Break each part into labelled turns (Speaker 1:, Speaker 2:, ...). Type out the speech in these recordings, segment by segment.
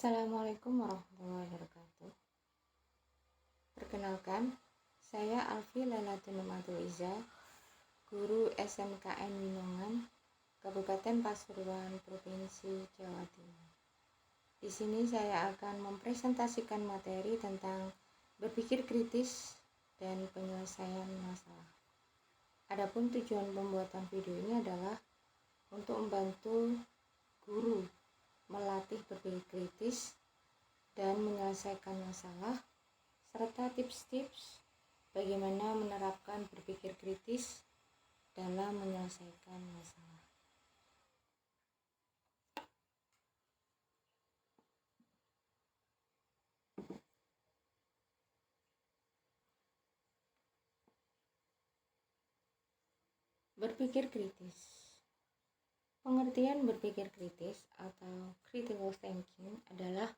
Speaker 1: Assalamualaikum warahmatullahi wabarakatuh. Perkenalkan, saya Alfi Lailatul Iza, guru SMKN Winongan, Kabupaten Pasuruan, Provinsi Jawa Timur. Di sini saya akan mempresentasikan materi tentang berpikir kritis dan penyelesaian masalah. Adapun tujuan pembuatan video ini adalah untuk membantu guru melatih berpikir kritis dan menyelesaikan masalah, serta tips-tips bagaimana menerapkan berpikir kritis dalam menyelesaikan masalah. Berpikir kritis. Pengertian berpikir kritis atau critical thinking adalah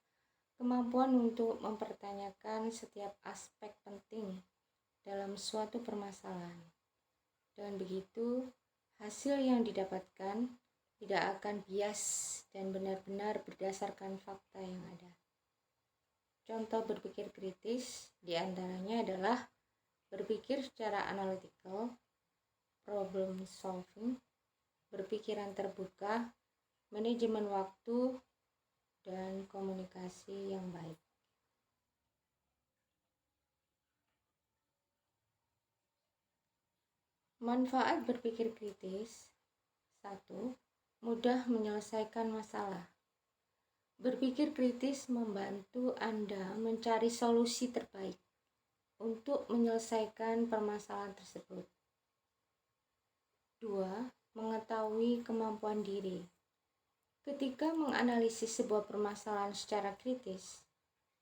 Speaker 1: kemampuan untuk mempertanyakan setiap aspek penting dalam suatu permasalahan. Dengan begitu, hasil yang didapatkan tidak akan bias dan benar-benar berdasarkan fakta yang ada. Contoh berpikir kritis diantaranya adalah berpikir secara analytical, problem solving, berpikiran terbuka, manajemen waktu, dan komunikasi yang baik. Manfaat berpikir kritis. 1. Mudah menyelesaikan masalah. Berpikir kritis membantu Anda mencari solusi terbaik untuk menyelesaikan permasalahan tersebut. 2. Mengetahui kemampuan diri. Ketika menganalisis sebuah permasalahan secara kritis,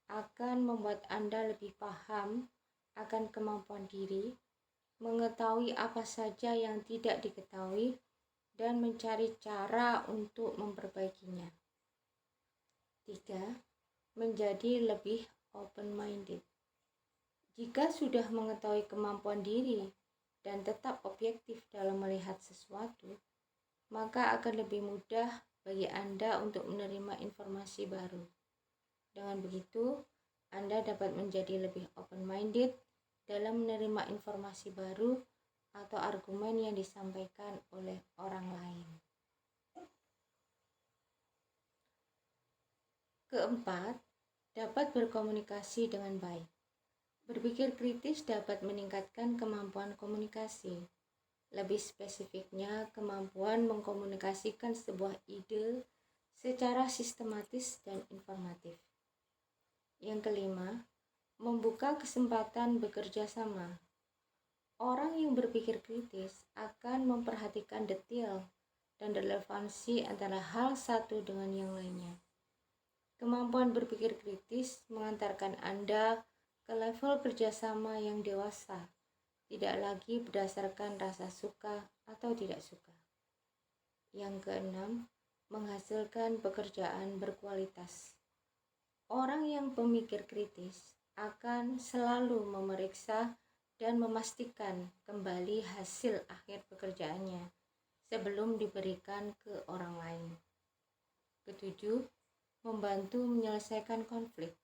Speaker 1: akan membuat Anda lebih paham akan kemampuan diri, mengetahui apa saja yang tidak diketahui, dan mencari cara untuk memperbaikinya. 3. Menjadi lebih open-minded. Jika sudah mengetahui kemampuan diri dan tetap objektif dalam melihat sesuatu, maka akan lebih mudah bagi Anda untuk menerima informasi baru. Dengan begitu, Anda dapat menjadi lebih open-minded dalam menerima informasi baru atau argumen yang disampaikan oleh orang lain. Keempat, dapat berkomunikasi dengan baik. Berpikir kritis dapat meningkatkan kemampuan komunikasi. Lebih spesifiknya, kemampuan mengkomunikasikan sebuah ide secara sistematis dan informatif. Yang kelima, membuka kesempatan bekerja sama. Orang yang berpikir kritis akan memperhatikan detail dan relevansi antara hal satu dengan yang lainnya. Kemampuan berpikir kritis mengantarkan Anda ke level kerjasama yang dewasa, tidak lagi berdasarkan rasa suka atau tidak suka. Yang keenam, menghasilkan pekerjaan berkualitas. Orang yang pemikir kritis akan selalu memeriksa dan memastikan kembali hasil akhir pekerjaannya sebelum diberikan ke orang lain. Ketujuh, membantu menyelesaikan konflik.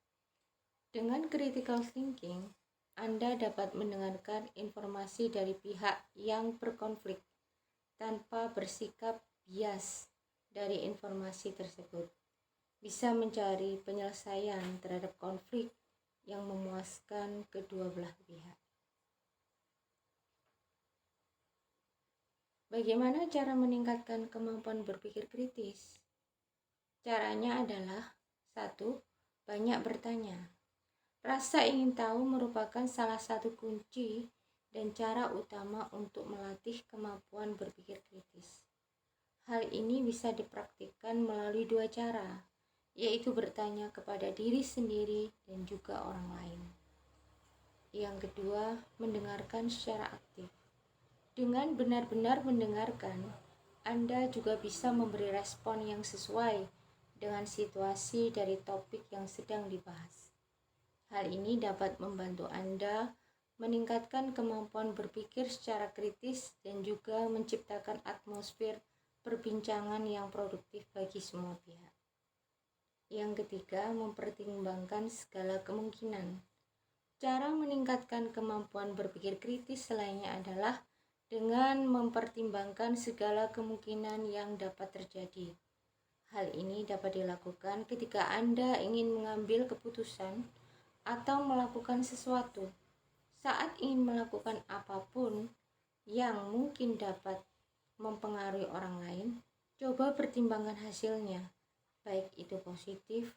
Speaker 1: Dengan critical thinking, Anda dapat mendengarkan informasi dari pihak yang berkonflik tanpa bersikap bias dari informasi tersebut. Bisa mencari penyelesaian terhadap konflik yang memuaskan kedua belah pihak. Bagaimana cara meningkatkan kemampuan berpikir kritis? Caranya adalah 1. Banyak bertanya. Rasa ingin tahu merupakan salah satu kunci dan cara utama untuk melatih kemampuan berpikir kritis. Hal ini bisa dipraktikkan melalui dua cara, yaitu bertanya kepada diri sendiri dan juga orang lain. Yang kedua, mendengarkan secara aktif. Dengan benar-benar mendengarkan, Anda juga bisa memberi respon yang sesuai dengan situasi dari topik yang sedang dibahas. Hal ini dapat membantu Anda meningkatkan kemampuan berpikir secara kritis dan juga menciptakan atmosfer perbincangan yang produktif bagi semua pihak. Yang ketiga, mempertimbangkan segala kemungkinan. Cara meningkatkan kemampuan berpikir kritis selainnya adalah dengan mempertimbangkan segala kemungkinan yang dapat terjadi. Hal ini dapat dilakukan ketika Anda ingin mengambil keputusan atau melakukan sesuatu. Saat ingin melakukan apapun yang mungkin dapat mempengaruhi orang lain, coba pertimbangkan hasilnya, baik itu positif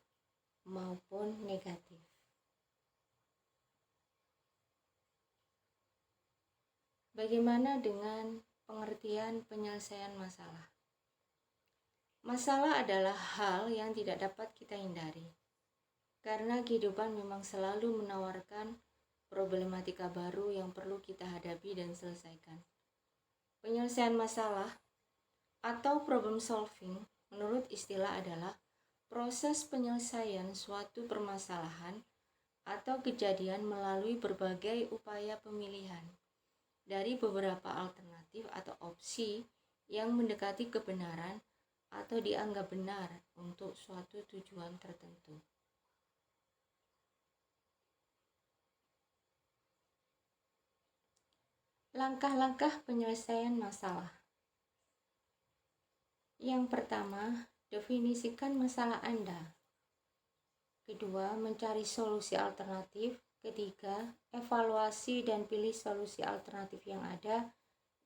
Speaker 1: maupun negatif. Bagaimana dengan pengertian penyelesaian masalah? Masalah adalah hal yang tidak dapat kita hindari, karena kehidupan memang selalu menawarkan problematika baru yang perlu kita hadapi dan selesaikan. Penyelesaian masalah atau problem solving menurut istilah adalah proses penyelesaian suatu permasalahan atau kejadian melalui berbagai upaya pemilihan dari beberapa alternatif atau opsi yang mendekati kebenaran atau dianggap benar untuk suatu tujuan tertentu. Langkah-langkah penyelesaian masalah. Yang pertama, definisikan masalah Anda. Kedua, mencari solusi alternatif. Ketiga, evaluasi dan pilih solusi alternatif yang ada.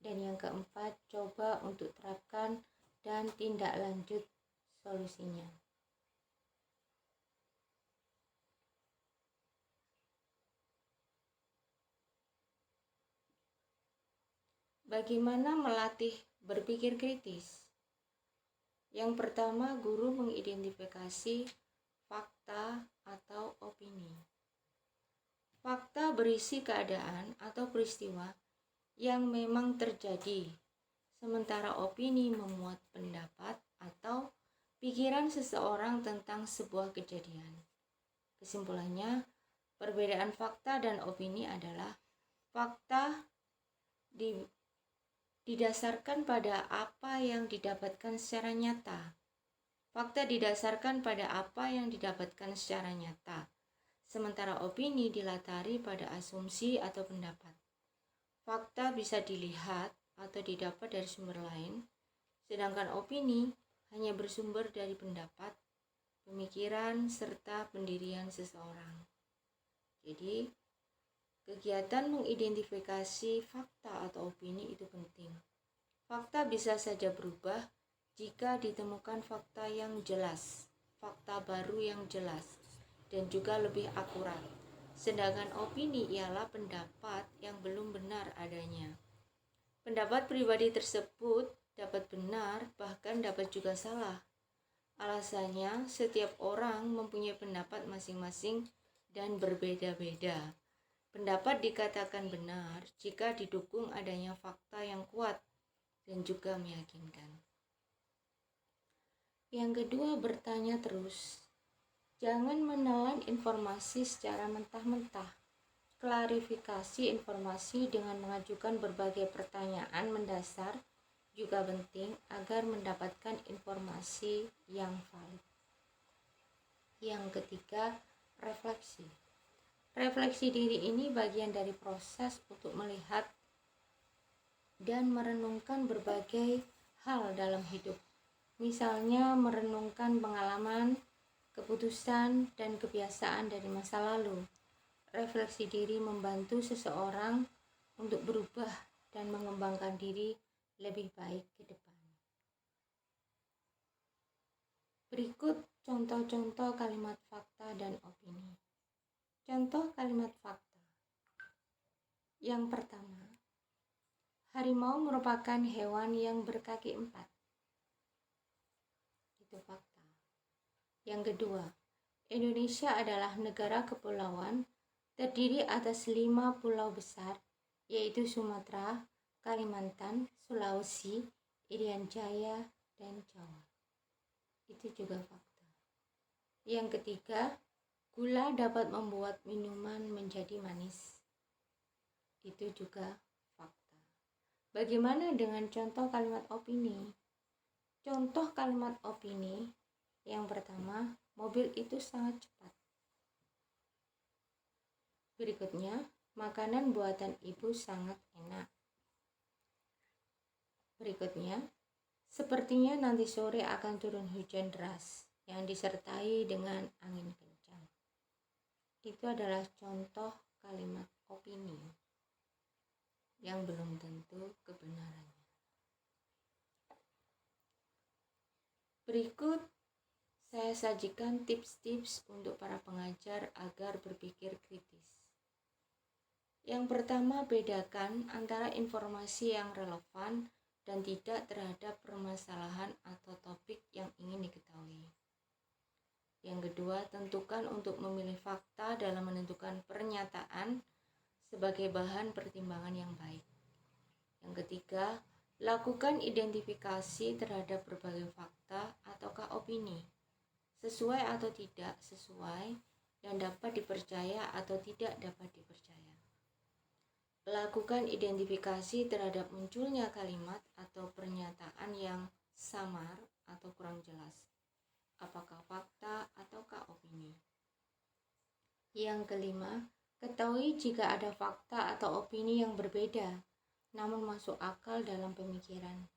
Speaker 1: Dan yang keempat, coba untuk terapkan dan tindak lanjut solusinya. Bagaimana melatih berpikir kritis? Yang pertama, guru mengidentifikasi fakta atau opini. Fakta berisi keadaan atau peristiwa yang memang terjadi, sementara opini memuat pendapat atau pikiran seseorang tentang sebuah kejadian. Kesimpulannya, perbedaan fakta dan opini adalah fakta didasarkan pada apa yang didapatkan secara nyata. Fakta didasarkan pada apa yang didapatkan secara nyata, sementara opini dilatari pada asumsi atau pendapat. Fakta bisa dilihat atau didapat dari sumber lain, sedangkan opini hanya bersumber dari pendapat, pemikiran, serta pendirian seseorang. Jadi, kegiatan mengidentifikasi fakta atau opini itu penting. Fakta bisa saja berubah jika ditemukan fakta yang jelas, fakta baru yang jelas, dan juga lebih akurat. Sedangkan opini ialah pendapat yang belum benar adanya. Pendapat pribadi tersebut dapat benar, bahkan dapat juga salah. Alasannya, setiap orang mempunyai pendapat masing-masing dan berbeda-beda. Pendapat dikatakan benar jika didukung adanya fakta yang kuat dan juga meyakinkan. Yang kedua, bertanya terus. Jangan menelan informasi secara mentah-mentah. Klarifikasi informasi dengan mengajukan berbagai pertanyaan mendasar juga penting agar mendapatkan informasi yang valid. Yang ketiga, refleksi. Refleksi diri ini bagian dari proses untuk melihat dan merenungkan berbagai hal dalam hidup. Misalnya merenungkan pengalaman, keputusan, dan kebiasaan dari masa lalu. Refleksi diri membantu seseorang untuk berubah dan mengembangkan diri lebih baik ke depan. Berikut contoh-contoh kalimat fakta dan opini. Contoh kalimat fakta. Yang pertama, harimau merupakan hewan yang berkaki 4. Itu fakta. Yang kedua, Indonesia adalah negara kepulauan terdiri atas 5 pulau besar, yaitu Sumatera, Kalimantan, Sulawesi, Irian Jaya, dan Jawa. Itu juga fakta. Yang ketiga, gula dapat membuat minuman menjadi manis. Itu juga fakta. Bagaimana dengan contoh kalimat opini? Contoh kalimat opini yang pertama, mobil itu sangat cepat. Berikutnya, makanan buatan ibu sangat enak. Berikutnya, sepertinya nanti sore akan turun hujan deras yang disertai dengan angin kencang. Itu adalah contoh kalimat opini yang belum tentu kebenarannya. Berikut saya sajikan tips-tips untuk para pengajar agar berpikir kritis. Yang pertama, bedakan antara informasi yang relevan dan tidak terhadap permasalahan atau topik yang ingin diketahui. Yang kedua, tentukan untuk memilih fakta dalam menentukan pernyataan sebagai bahan pertimbangan yang baik. Yang ketiga, lakukan identifikasi terhadap berbagai fakta ataukah opini, sesuai atau tidak sesuai, dan dapat dipercaya atau tidak dapat dipercaya. Lakukan identifikasi terhadap munculnya kalimat atau pernyataan yang samar atau kurang jelas, apakah fakta ataukah opini. Yang kelima, ketahui jika ada fakta atau opini yang berbeda, namun masuk akal dalam pemikiran.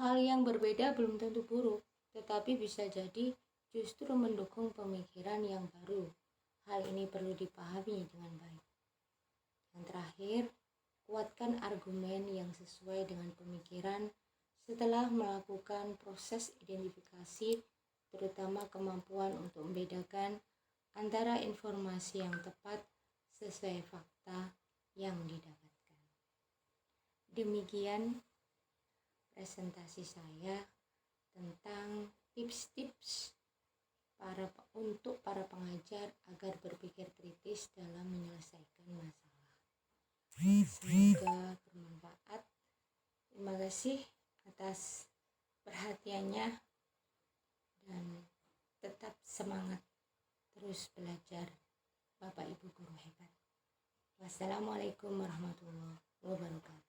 Speaker 1: Hal yang berbeda belum tentu buruk, tetapi bisa jadi justru mendukung pemikiran yang baru. Hal ini perlu dipahami dengan baik. Yang terakhir, kuatkan argumen yang sesuai dengan pemikiran setelah melakukan proses identifikasi, terutama kemampuan untuk membedakan antara informasi yang tepat sesuai fakta yang didapatkan. Demikian presentasi saya tentang tips-tips untuk para pengajar agar berpikir kritis dalam menyelesaikan masalah. Semoga bermanfaat. Terima kasih atas perhatiannya dan tetap semangat terus belajar, Bapak Ibu guru hebat. Wassalamualaikum warahmatullahi wabarakatuh.